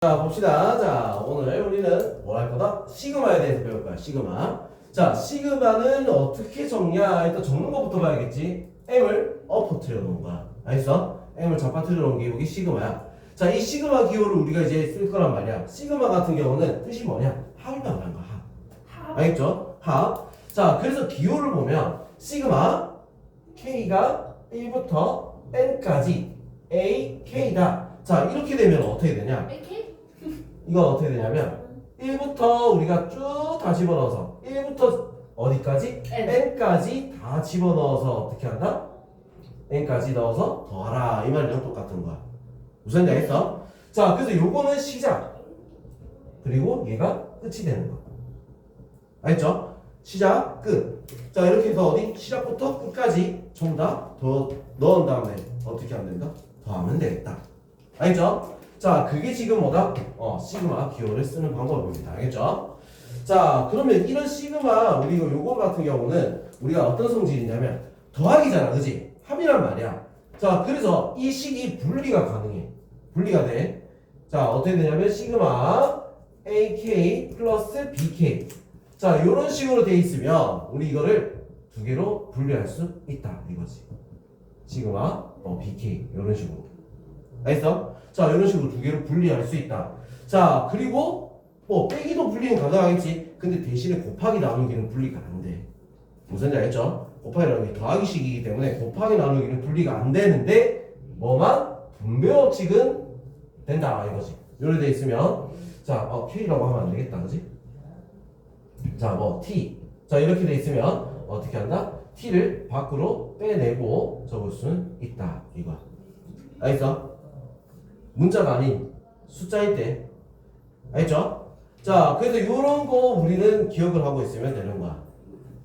자, 봅시다. 자, 오늘 우리는 뭘 할 거다? 시그마에 대해서 배울 거야, 시그마. 자, 시그마는 어떻게 적냐? 일단 적는 것부터 봐야겠지. M을 엎어뜨려 놓은 거야. 알겠어? M을 잡아뜨려 놓은 게 여기 시그마야. 자, 이 시그마 기호를 우리가 이제 쓸 거란 말이야. 시그마 같은 경우는 뜻이 뭐냐? 합을 말하는 거야, 합. 알겠죠? 합. 자, 그래서 기호를 보면 시그마 K가 1부터 N까지 A, K다. 자, 이렇게 되면 어떻게 되냐? AK? 이건 어떻게 되냐면 1부터 우리가 쭉 다 집어넣어서 1부터 어디까지? N. N까지 다 집어넣어서 어떻게 한다? N까지 넣어서 더하라 이 말이랑 똑같은 거야. 무슨 말인지 알겠어? 자, 그래서 요거는 시작 그리고 얘가 끝이 되는 거야. 알겠죠? 시작, 끝. 자, 이렇게 해서 어디? 시작부터 끝까지 전부 다 더 넣은 다음에 어떻게 하면 된다? 더하면 되겠다. 알겠죠? 자, 그게 지금 뭐다? 시그마 기호를 쓰는 방법입니다. 알겠죠? 자, 그러면 이런 시그마, 우리 요거 같은 경우는 우리가 어떤 성질이냐면 더하기잖아, 그지? 합이란 말이야. 자, 그래서 이 식이 분리가 가능해. 분리가 돼. 자, 어떻게 되냐면 시그마 AK 플러스 BK. 자, 요런 식으로 돼 있으면 우리 이거를 두 개로 분리할 수 있다. 이거지. 시그마 BK 요런 식으로. 알겠어? 자, 이런 식으로 두 개로 분리할 수 있다. 자, 그리고 뭐 빼기도 분리는 가능하겠지. 근데 대신에 곱하기 나누기는 분리가 안 돼. 무슨 말인지 알겠죠? 곱하기 나누기 더하기식이기 때문에 곱하기 나누기는 분리가 안 되는데 뭐만 분배법칙은 된다 이거지. 이렇게 돼 있으면 자, K라고 하면 안 되겠다, 그지? 자, 뭐 T. 자, 이렇게 돼 있으면 어떻게 한다? T를 밖으로 빼내고 적을 수는 있다 이거야. 알겠어? 문자가 아닌 숫자일 때. 알겠죠? 자, 그래서 이런 거 우리는 기억을 하고 있으면 되는 거야.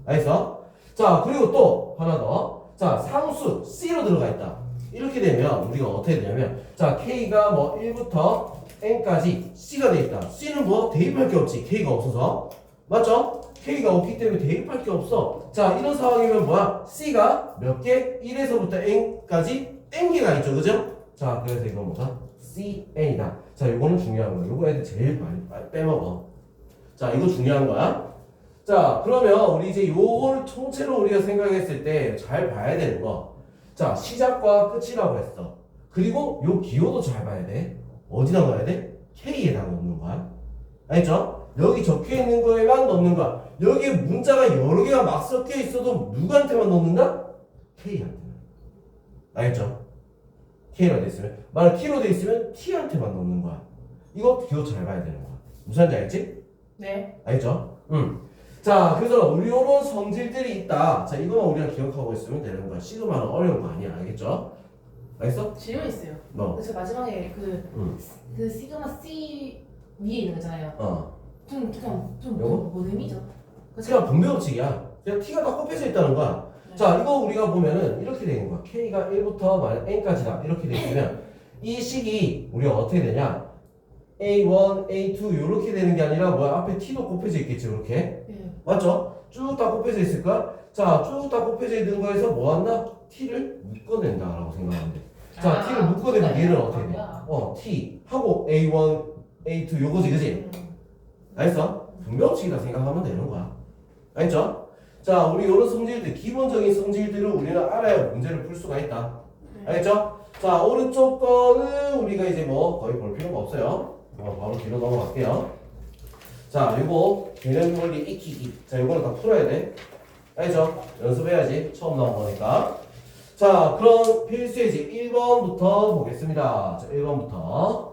알겠어? 자, 그리고 또 하나 더. 자, 상수 C로 들어가 있다. 이렇게 되면 우리가 어떻게 되냐면 자, K가 뭐 1부터 N까지 C가 돼 있다. C는 뭐 대입할 게 없지. K가 없어서. 맞죠? K가 없기 때문에 대입할 게 없어. 자, 이런 상황이면 뭐야? C가 몇 개? 1에서부터 N까지 N개가 있죠. 그죠? 자, 그래서 이건 뭐다? CN이다. 자, 요거는 중요한 거야. 요거 애들 제일 많이 빼먹어. 자, 이거 중요한 거야. 자, 그러면 우리 이제 요걸 통째로 우리가 생각했을 때 잘 봐야 되는 거. 자, 시작과 끝이라고 했어. 그리고 요 기호도 잘 봐야 돼. 어디다 넣어야 돼? K에다 넣는 거야. 알겠죠? 여기 적혀 있는 거에만 넣는 거야. 여기에 문자가 여러 개가 막 섞여 있어도 누구한테만 넣는다? K한테. 알겠죠? K로 돼 있으면 만약 T로 돼 있으면 T한테만 넣는 거야. 이거 기호 잘 봐야 되는 거야. 무슨 말인지 알지? 네. 알죠? 자, 그래서 우리 요런 성질들이 있다. 자, 이거만 우리가 기억하고 있으면 되는 거야. 시그마는 어려운 거 아니야. 알겠죠? 알겠어? 질문 있어요. 뭐? 저 마지막에 그 시그마 C 위에 있는 거잖아요. 좀 요거? 뭔 의미죠? 그냥 분배 법칙이야. 그냥 T가 다 꼽혀져 있다는 거야. 네. 자, 이거 우리가 보면은 이렇게 되는 거야. K가 1부터 만약 N까지다. 이렇게 돼 있으면 이 식이 우리가 어떻게 되냐? A1, A2 이렇게 되는 게 아니라 뭐야? 앞에 T도 꼽혀져 있겠지, 이렇게. 네. 맞죠? 쭉 다 꼽혀져 있을까? 자, 쭉 다 꼽혀져 있는 거에서 뭐 한다? T를 묶어낸다라고 생각하면 돼. 자, T를 묶어내면 얘는 어떻게 돼? T 하고 A1, A2 요거지, 그지? 알겠어? 분배법칙이다 생각하면 되는 거야. 알겠죠? 자, 우리 이런 성질들, 기본적인 성질들을 우리는 알아야 문제를 풀 수가 있다. 알겠죠? 자, 오른쪽 거는 우리가 이제 뭐 거의 볼 필요가 없어요. 바로 뒤로 넘어갈게요. 자, 요거 개념 원리 익히기. 자, 요거는 다 풀어야 돼. 알겠죠? 연습해야지. 처음 나온 거니까. 자, 그럼 필수예지 1번부터 보겠습니다. 자, 1번부터.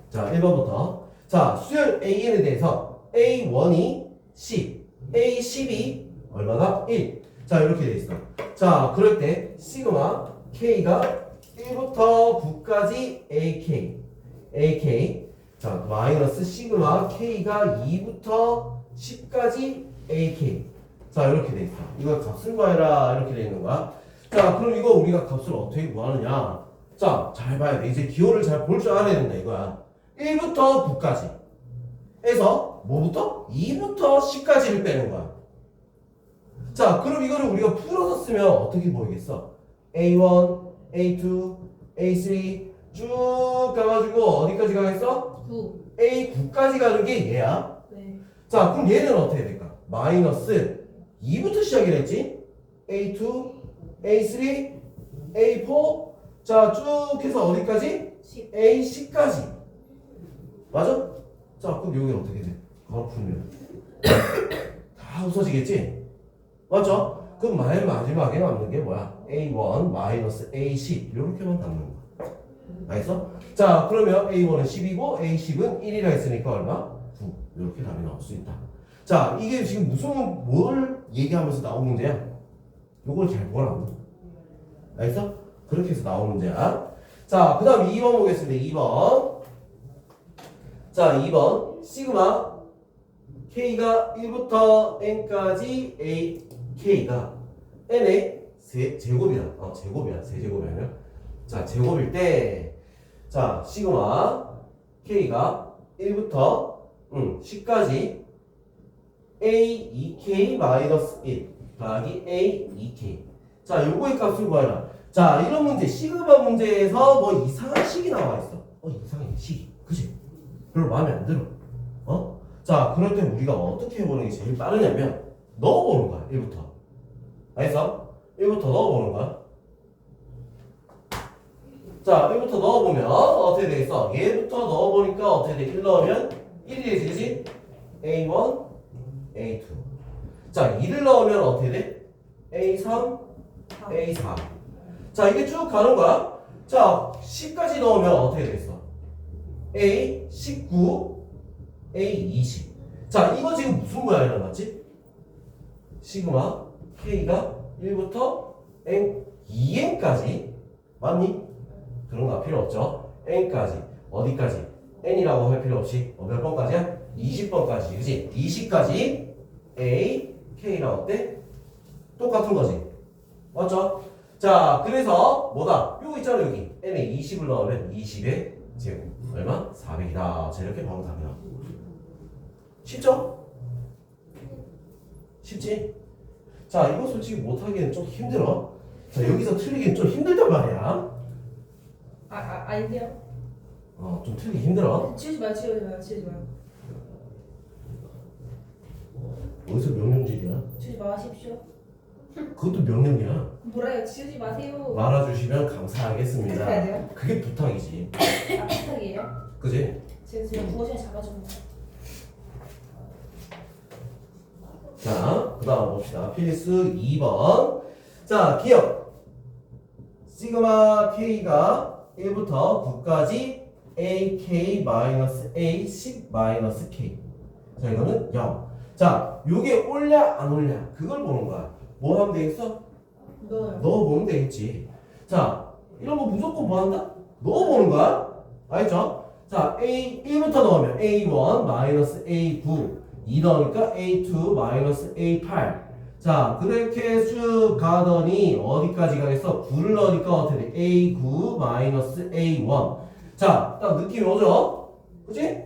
자, 1번부터. 자, 수열 AN에 대해서 A1이 10, A10이 얼마나? 1. 자, 이렇게 돼 있어. 자, 그럴 때 시그마 K가 1부터 9까지 AK. 자, 마이너스 시그마 K가 2부터 10까지 AK. 자, 이렇게 돼 있어. 이거 값을 구해라. 이렇게 돼 있는 거야. 자, 그럼 이거 우리가 값을 어떻게 구하느냐? 자, 잘 봐야 돼. 이제 기호를 잘 볼 줄 알아야 된다, 이거야. 1부터 9까지. 에서 뭐부터? 2부터 10까지를 빼는 거야. 자, 그럼 이거를 우리가 풀어서 쓰면 어떻게 보이겠어? A1, A2, A3 쭉 가가지고 어디까지 가겠어? 9. A9까지 가는 게 얘야. 네. 자, 그럼 얘는 어떻게 될까? 마이너스 2부터 시작이랬지? A2, A3, A4 자, 쭉 해서 어디까지? 10. A10까지 맞아? 자, 그럼 여기는 어떻게 돼? 바로 풀면 다 없어지겠지? 맞죠? 그럼 맨 마지막에 남는 게 뭐야? A1 마이너스 A10 이렇게만 남는 거야. 알겠어? 자, 그러면 A1은 10이고 A10은 1이라 했으니까 얼마? 9 이렇게 답이 나올 수 있다. 자, 이게 지금 무슨 뭘 얘기하면서 나온 문제야? 요걸 잘 보라고. 알겠어? 그렇게 해서 나온 문제야. 자, 그 다음 2번 보겠습니다. 2번. 자, 2번. 시그마 K가 1부터 N까지 A K가 N의 제곱이야. 제곱이야. 세제곱이 아니라. 자, 제곱일 때, 자, 시그마 K가 1부터 10까지 A 2K 마이너스 1 더하기 A 2K. 자, 요거의 값을 구하라. 자, 이런 문제, 시그마 문제에서 뭐 이상한 식이 나와 있어. 이상해, 식이. 그치? 별로 마음에 안 들어. 자, 그럴 때 우리가 어떻게 해보는 게 제일 빠르냐면, 넣어보는 거야, 1부터. 알겠어? 1부터 넣어보는 거야. 자, 1부터 넣어보면, 어떻게 되겠어? 얘부터 넣어보니까 어떻게 돼? 1 넣으면 1이 되지, 그치? A1, A2. 자, 2를 넣으면 어떻게 돼? A3, A4. 자, 이게 쭉 가는 거야. 자, 10까지 넣으면 어떻게 되겠어? A19, A20. 자, 이거 지금 무슨 모양이 나왔지? 시그마 K가 1부터 N, 2N까지 맞니? 그런 거 필요 없죠? N까지 어디까지? N이라고 할 필요 없이 몇 번까지야? 20번까지 그치? 20까지 A, K랑 어때? 똑같은 거지 맞죠? 자, 그래서 뭐다? 요거 있잖아 여기 N에 20을 넣으면 20의 제곱 얼마? 400이다. 자, 이렇게 바로 답이 나와. 쉽죠? 쉽지? 자, 이거 솔직히 못하기엔 좀 힘들어. 자, 여기서 틀리기엔 좀 힘들단 말이야. 아닌데요? 좀 틀리기 힘들어. 치우지 마요, 치우지 마요, 치우지 마요. 어디서 명령질이야? 치우지 마십시오. 그것도 명령이야. 뭐라요? 치우지 마세요. 말아주시면 어떻게 해야 감사하겠습니다. 돼요? 그게 부탁이지. 아, 부탁이에요? 그지? 제가 국어 시간 잡아줍니다. 자, 그 다음 봅시다. 필수 2번. 자, 기억. 시그마 K가 1부터 9까지 AK-A10-K. 자, 이거는 0. 자, 요게 올냐 안 올냐 그걸 보는 거야. 뭐 하면 되겠어? 넣어요. 넣어보면 되겠지. 자, 이런 거 무조건 뭐 한다? 넣어보는 거야. 알겠죠? 자, A 1부터 넣으면 A1 마이너스 A9 2 넣으니까 A2 마이너스 A8. 자, 그렇게 쭉 가더니 어디까지 가겠어? 9를 넣으니까 어떻게 돼? A9 마이너스 A1. 자, 딱 느낌이 오죠? 그치?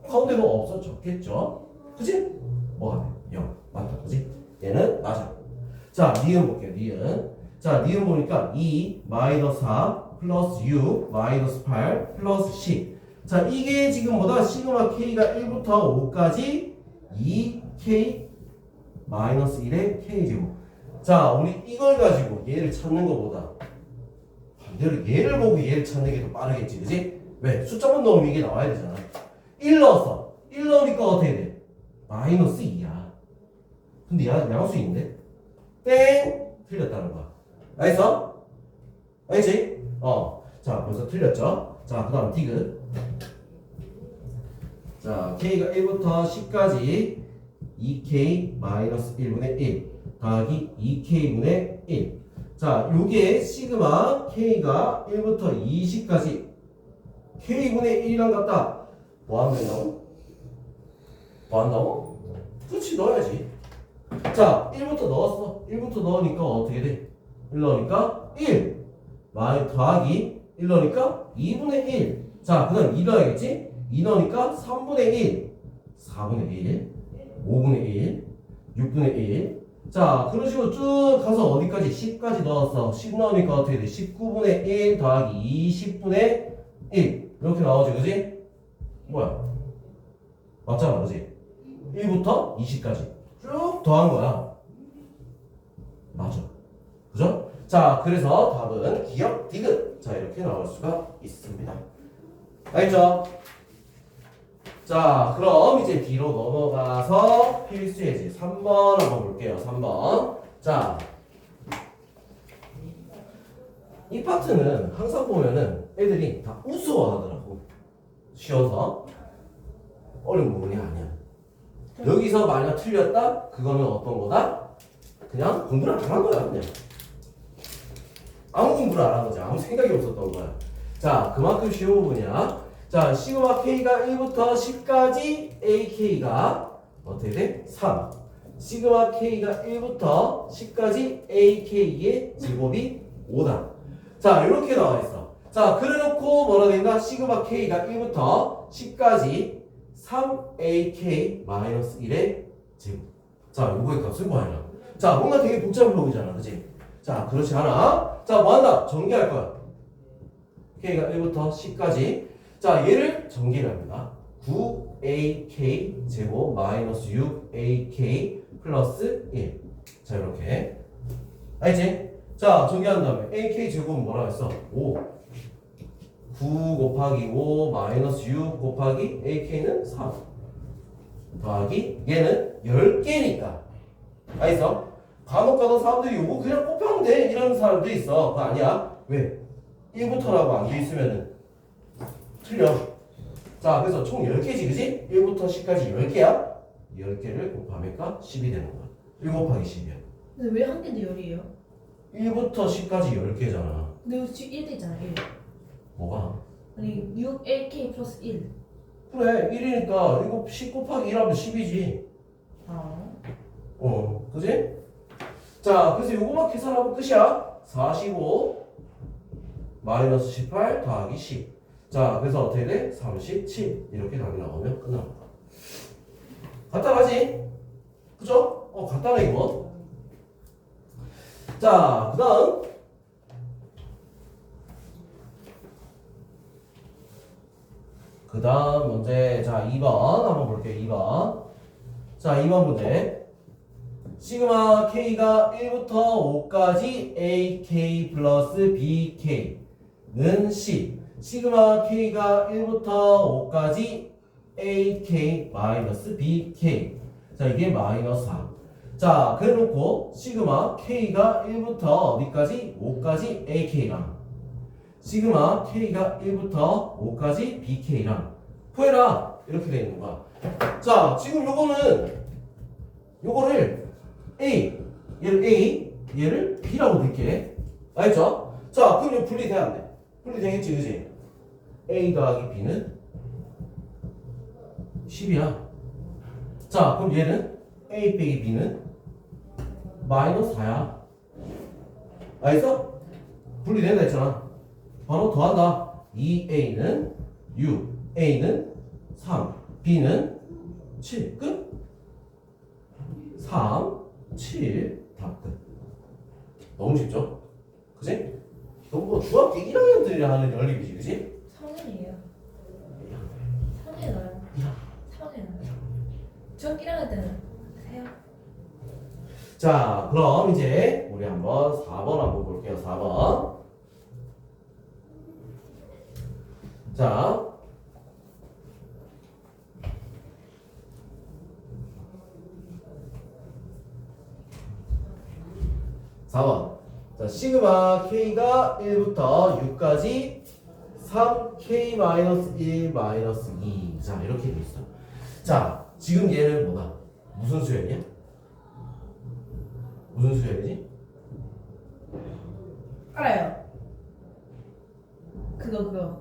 가운데 뭐 없어졌겠죠? 그치? 뭐가 돼? 0. 맞다. 그치? 얘는 맞아. 자, 니은 볼게요. 니은. 자, 니은 보니까 2 마이너스 4 플러스 6 마이너스 8 플러스 10. 자, 이게 지금 뭐다? 시그마 K가 1부터 5까지 2K 마이너스 1의 K제곱. 자, 우리 이걸 가지고 얘를 찾는 것보다 반대로 얘를 보고 얘를 찾는 게 더 빠르겠지. 그치? 왜? 숫자만 넣으면 이게 나와야 되잖아. 1 넣었어. 1 넣으니까 어떻게 돼? 마이너스 2야. 근데 양수인데? 땡! 틀렸다는 거야. 알겠어? 알겠지? 자, 벌써 틀렸죠? 자, 그 다음 디귿. 자, K가 1부터 10까지 2K 마이너스 1분의 1 더하기 2K분의 1. 자, 요게 시그마 K가 1부터 20까지 K분의 1이랑 같다. 뭐 하면 된다고? 뭐 한다고? 그렇지, 넣어야지. 자, 1부터 넣었어. 1부터 넣으니까 어떻게 돼? 1 넣으니까 1 더하기 1 넣으니까 2분의 1. 자, 그 다음 2 넣어야겠지? 2 넣으니까 3분의 1 4분의 1 5분의 1 6분의 1. 자, 그런 식으로 쭉 가서 어디까지? 10까지 넣었어. 10 넣으니까 어떻게 돼? 19분의 1 더하기 20분의 1. 이렇게 나오지, 그지? 뭐야? 맞잖아, 그지? 1부터 20까지. 쭉 더한 거야. 맞아. 그죠? 자, 그래서 답은 기억 디귿. 자, 이렇게 나올 수가 있습니다. 알겠죠? 자, 그럼 이제 뒤로 넘어가서 필수 예제 3번 한번 볼게요. 3번. 자, 이 파트는 항상 보면은 애들이 다 우스워하더라고. 쉬워서. 어려운 부분이 아니야. 여기서 만약 틀렸다? 그거는 어떤 거다? 그냥 공부를 안 한 거야, 그냥. 아무 공부를 안 한 거지. 아무 생각이 없었던 거야. 자, 그만큼 쉬운 부분이야. 자, 시그마 K가 1부터 10까지 AK가 어떻게 돼? 3. 시그마 K가 1부터 10까지 AK의 제곱이 5다. 자, 이렇게 나와 있어. 자, 그래놓고 뭐라 된다? 시그마 K가 1부터 10까지 3AK-1의 제곱. 자, 요거의 값을 구하냐. 자, 뭔가 되게 복잡해 보이잖아. 그치? 자, 그렇지 않아. 자, 뭐 한다? 전개할 거야. K가 1부터 10까지. 자, 얘를 전개를 합니다. 9AK 제곱 마이너스 6AK 플러스 1. 자, 이렇게. 알지? 자, 전개한 다음에 AK 제곱은 뭐라고 했어? 5. 9 곱하기 5 마이너스 6 곱하기 AK는 3. 더하기 얘는 10개니까. 알겠어? 간혹 가다 사람들이 요거 그냥 곱하면 돼 이러는 사람도 있어. 그거 아니야. 왜? 1부터라고 안 돼 있으면은 틀려. 자, 그래서 총 10개지, 그지? 1부터 10까지 10개야. 10개를 곱하니까 10이 되는 거야. 1 곱하기 10이야. 근데 왜 한 개인데 열이에요? 1부터 10까지 10개잖아. 근데 여기 지금 1대 있잖아 1. 뭐가? 아니 6AK 플러스 1. 그래, 1이니까 이거 10 곱하기 1하면 10이지. 아. 그지? 자, 그래서 요거만 계산하면 끝이야. 45 마이너스 18 더하기 10. 자, 그래서 어떻게 돼? 37. 이렇게 답이 나오면 끝납니다. 간단하지? 그죠? 간단해 이거. 자, 그 다음 문제. 자, 2번 한번 볼게요. 2번. 자, 2번 문제. 시그마 K가 1부터 5까지 AK 플러스 BK는 C. 시그마 K가 1부터 5까지 AK 마이너스 BK. 자, 이게 마이너스 4. 자, 그래 놓고 시그마 K가 1부터 어디까지? 5까지 AK랑 시그마 K가 1부터 5까지 BK랑 구해라. 이렇게 되어 있는 거야. 자, 지금 요거를 A, 얘를 A, 얘를 B라고 넣을게. 알겠죠? 자, 그럼 이거 분리돼 안 돼? 분리되겠지, 그지? A 더하기 B는 10이야. 자, 그럼 얘는 A 빼기 B는 마이너스 4야. 알겠어? 분리된다 했잖아. 바로 더한다. 2A는 6, A는 3, B는 7. 끝? 3, 7, 답 끝. 너무 쉽죠? 그지? 너무 뭐 중학교 1학년들이 하는 연립이지, 그지? 성인이에요. 성인이에요. 성인이에요. 전 1학년 때는 세요. 자, 그럼 이제 우리 한번 4번 한번 볼게요. 4번. 자, 자, 시그마 K가 1부터 6까지 3K-1-2. 자, 이렇게 돼 있어. 자, 지금 얘는 뭐다? 무슨 수열이야? 무슨 수열이지? 알아요. 그거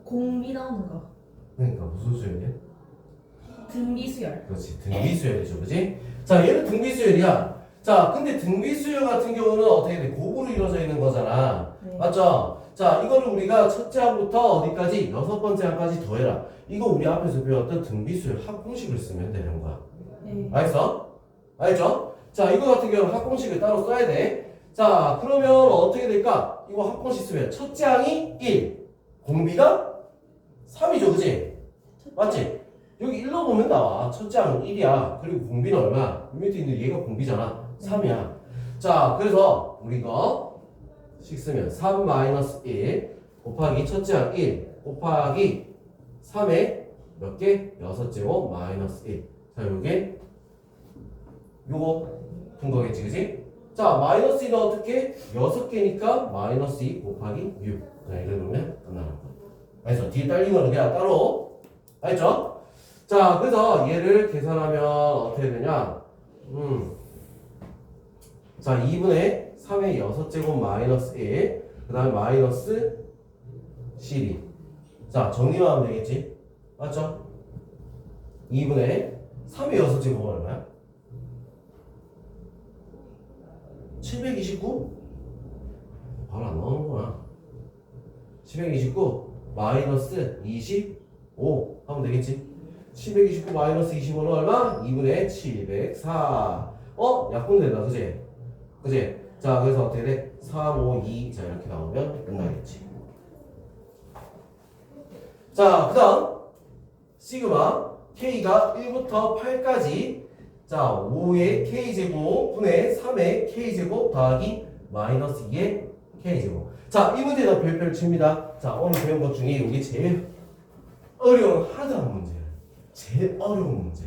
공비 나오는 거. 그러니까 무슨 수열이야? 등비수열. 그렇지, 등비수열이죠, 그지? 자, 얘는 등비수열이야. 자, 근데 등비수열 같은 경우는 어떻게 돼? 곱으로 이루어져 있는 거잖아. 네. 맞죠? 자, 이거를 우리가 첫째 항부터 어디까지? 6번째 항까지 더해라. 이거 우리 앞에서 배웠던 등비수열 합공식을 쓰면 되는 거야. 네. 알겠어? 알죠? 자, 이거 같은 경우는 합공식을 따로 써야 돼. 자, 그러면 어떻게 될까? 이거 합공식 쓰면 첫째 항이 1, 공비가 3이죠, 그지? 맞지? 여기 1로 보면 나와. 첫째 항은 1이야. 그리고 공비는 얼마? 밑에 있는 얘가 공비잖아. 3이야. 자, 그래서 우리 이거 식 쓰면 3-1 곱하기 첫째 항 1 곱하기 3의 몇 개? 6제곱 마이너스 1. 자, 요게 요거 푼 거겠지, 그지? 자, 마이너스 1은 어떻게? 6개니까 마이너스 2 곱하기 6. 자, 이래 놓으면 끝나는 거. 그래서 뒤에 딸린 거는 그냥 따로. 알죠? 자, 그래서 얘를 계산하면 어떻게 되냐? 자, 2분의 3의 6제곱 마이너스 1. 그 다음에 마이너스 12. 자, 정리만 하면 되겠지? 맞죠? 2분의 3의 6제곱은 얼마야? 729? 바로 안 나오는구나. 729 마이너스 25 하면 되겠지? 729 마이너스 25는 얼마? 2분의 704. 약분된다, 그지? 그지? 자, 그래서 어떻게 돼? 3, 5, 2. 자, 이렇게 나오면 끝나겠지. 자, 그 다음 시그마 K가 1부터 8까지 자, 5의 K제곱 분의 3의 K제곱 더하기 마이너스 2의 K제곱. 자, 이 문제는 별표를 칩니다. 자, 오늘 배운 것 중에 이게 제일 어려운 하드한 문제예요. 제일 어려운 문제.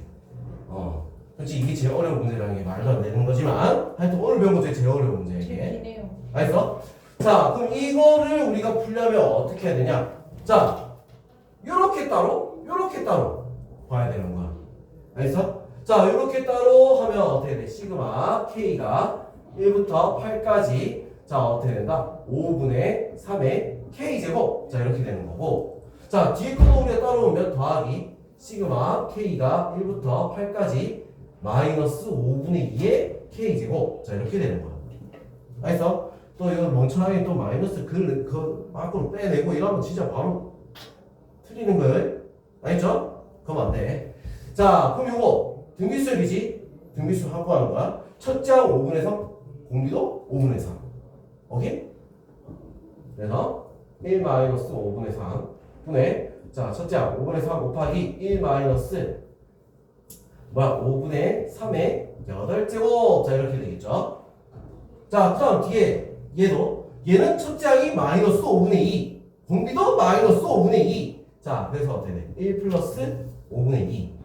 그렇지, 이게 제일 어려운 문제라는 게 말도 안 되는 거지만 하여튼 오늘 배운 것 중에 제일 어려운 문제예요, 이게. 알겠어? 자, 그럼 이거를 우리가 풀려면 어떻게 해야 되냐? 자, 요렇게 따로, 요렇게 따로 봐야 되는 거야. 알겠어? 자, 요렇게 따로 하면 어떻게 돼? 시그마 K가 1부터 8까지 자, 어떻게 된다? 5분의 3의 K제곱. 자, 이렇게 되는 거고. 자, 뒤에 거도 우리가 따로 오면 더하기 시그마 K가 1부터 8까지 마이너스 5분의 2의 K제곱. 자, 이렇게 되는 거야. 알겠어? 또 이거 멍청하게 또 마이너스 그 밖으로 빼내고 이러면 진짜 바로 틀리는 거예요. 알겠죠? 그럼 안 돼. 자, 그럼 요거 등비수열이지? 등비수 확보하는 거야. 첫째 항 5분의 3, 공비도 5분의 3. 오케이? 그래서 1 마이너스 5분의 3 분의 자, 첫째 항 5분의 3 곱하기 1 마이너스 5분의 3의 8제곱. 자, 이렇게 되겠죠? 자, 그 다음 뒤에 얘는 첫째 항이 마이너스 5분의 2 공비도 마이너스 5분의 2. 자, 그래서 어떻게 돼? 1 플러스 5분의 2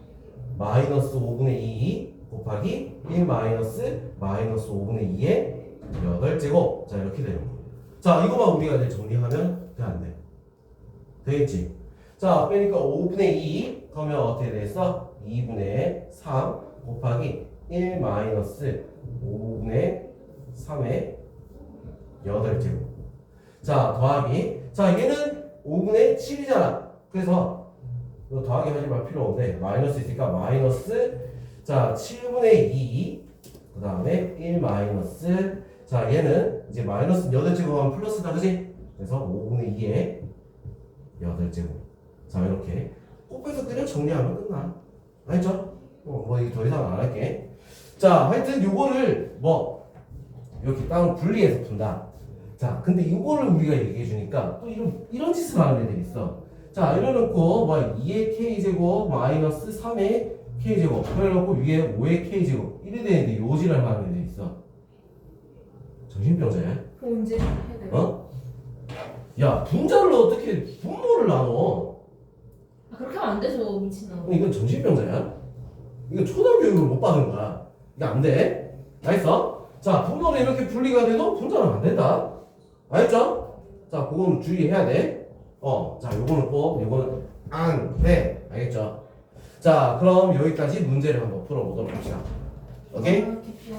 마이너스 5분의 2 곱하기 1 마이너스 5분의 2의 8제곱. 자, 이렇게 되는 거예요. 자, 이거만 우리가 이제 정리하면 돼, 안 돼? 되겠지? 자, 빼니까 5분의 2 그러면 어떻게 되겠어? 2분의 3 곱하기 1 마이너스 5분의 3의 8제곱. 자, 더하기. 자, 얘는 5분의 7이잖아. 그래서 이거 더하기 하지 말 필요 없는데 마이너스 있으니까 마이너스 자 7분의 2 그 다음에 1 마이너스 자 얘는 이제 마이너스 8제곱하면 플러스다, 그지? 그래서 5분의 2의 8제곱. 자, 이렇게 곱해서 그냥 정리하면 끝나. 알죠? 뭐 이거 더 이상 안 할게. 자, 하여튼 요거를 뭐 이렇게 땅 분리해서 푼다. 자, 근데 이거를 우리가 얘기해 주니까 또 이런 짓을 하는 애들이 있어. 자, 이래놓고 2의 K제곱 마이너스 3의 K제곱 그래놓고 위에 5의 K제곱 이래 되는데 요지를 하는 애들이 있어. 정신병자야? 그럼 언제 해야 돼요? 야, 분자를 어떻게 분모를 나눠? 그렇게 하면 안 되죠, 미친놈. 이건 정신병자야? 이거 초등교육을 못 받은 거야. 이게 안 돼. 알겠어? 자, 분모는 이렇게 분리가 돼도 분자는 안 된다. 알겠죠? 자, 그거는 주의해야 돼. 자, 요거는 꼭, 요거는 안 돼. 알겠죠? 자, 그럼 여기까지 문제를 한번 풀어보도록 합시다. 오케이? 깊이요.